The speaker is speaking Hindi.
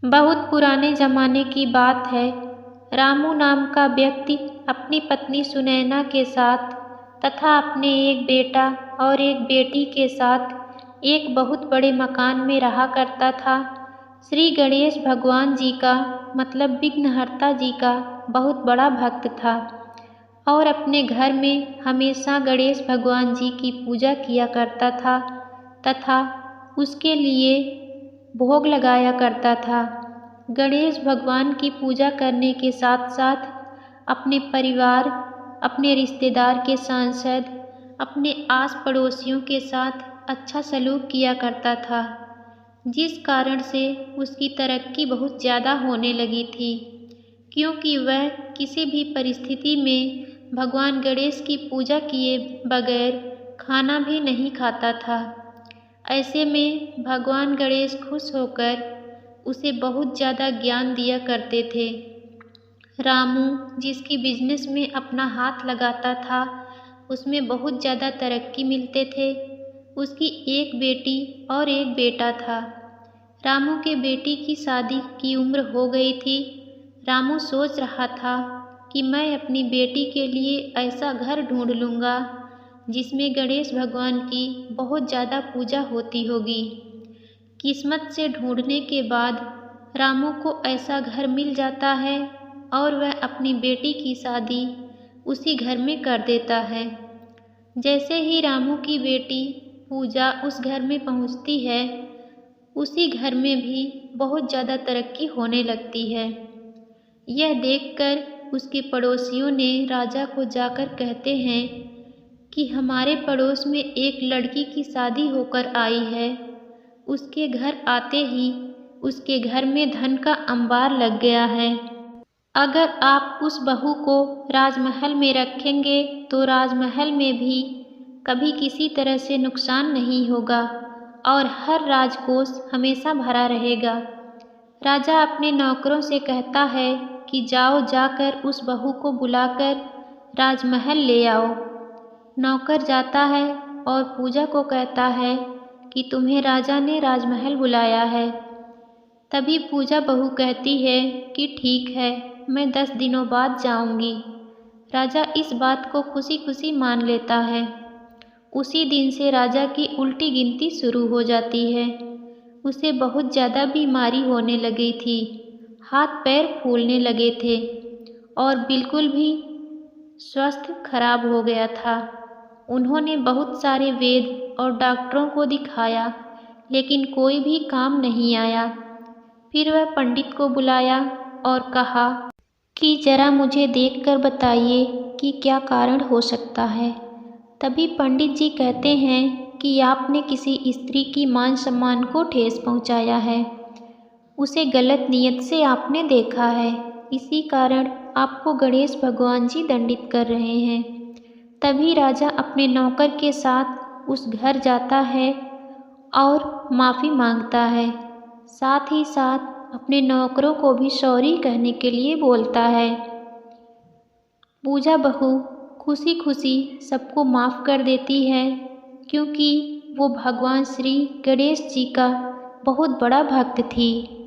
बहुत पुराने ज़माने की बात है। रामू नाम का व्यक्ति अपनी पत्नी सुनैना के साथ तथा अपने एक बेटा और एक बेटी के साथ एक बहुत बड़े मकान में रहा करता था। श्री गणेश भगवान जी का मतलब विघ्नहर्ता जी का बहुत बड़ा भक्त था और अपने घर में हमेशा गणेश भगवान जी की पूजा किया करता था तथा उसके लिए भोग लगाया करता था। गणेश भगवान की पूजा करने के साथ साथ अपने परिवार, अपने रिश्तेदार के सांसद, अपने आस पड़ोसियों के साथ अच्छा सलूक किया करता था, जिस कारण से उसकी तरक्की बहुत ज़्यादा होने लगी थी, क्योंकि वह किसी भी परिस्थिति में भगवान गणेश की पूजा किए बगैर खाना भी नहीं खाता था। ऐसे में भगवान गणेश खुश होकर उसे बहुत ज़्यादा ज्ञान दिया करते थे। रामू जिसकी बिजनेस में अपना हाथ लगाता था उसमें बहुत ज़्यादा तरक्की मिलते थे। उसकी एक बेटी और एक बेटा था। रामू के बेटी की शादी की उम्र हो गई थी। रामू सोच रहा था कि मैं अपनी बेटी के लिए ऐसा घर ढूंढ लूँगा जिसमें गणेश भगवान की बहुत ज़्यादा पूजा होती होगी। किस्मत से ढूंढने के बाद रामू को ऐसा घर मिल जाता है और वह अपनी बेटी की शादी उसी घर में कर देता है। जैसे ही रामू की बेटी पूजा उस घर में पहुंचती है, उसी घर में भी बहुत ज़्यादा तरक्की होने लगती है। यह देखकर उसके पड़ोसियों ने राजा को जाकर कहते हैं कि हमारे पड़ोस में एक लड़की की शादी होकर आई है। उसके घर आते ही उसके घर में धन का अंबार लग गया है। अगर आप उस बहू को राजमहल में रखेंगे तो राजमहल में भी कभी किसी तरह से नुकसान नहीं होगा और हर राजकोष हमेशा भरा रहेगा। राजा अपने नौकरों से कहता है कि जाओ जाकर उस बहू को बुलाकर राजमहल ले आओ। नौकर जाता है और पूजा को कहता है कि तुम्हें राजा ने राजमहल बुलाया है। तभी पूजा बहू कहती है कि ठीक है, मैं 10 दिनों बाद जाऊंगी। राजा इस बात को खुशी खुशी मान लेता है। उसी दिन से राजा की उल्टी गिनती शुरू हो जाती है। उसे बहुत ज़्यादा बीमारी होने लगी थी, हाथ पैर फूलने लगे थे और बिल्कुल भी स्वास्थ्य खराब हो गया था। उन्होंने बहुत सारे वैद्य और डॉक्टरों को दिखाया, लेकिन कोई भी काम नहीं आया। फिर वह पंडित को बुलाया और कहा कि जरा मुझे देखकर बताइए कि क्या कारण हो सकता है। तभी पंडित जी कहते हैं कि आपने किसी स्त्री की मान सम्मान को ठेस पहुंचाया है। उसे गलत नियत से आपने देखा है, इसी कारण आपको गणेश भगवान जी दंडित कर रहे हैं। तभी राजा अपने नौकर के साथ उस घर जाता है और माफ़ी मांगता है। साथ ही साथ अपने नौकरों को भी सॉरी कहने के लिए बोलता है। पूजा बहू खुशी खुशी सबको माफ़ कर देती है, क्योंकि वो भगवान श्री गणेश जी का बहुत बड़ा भक्त थी।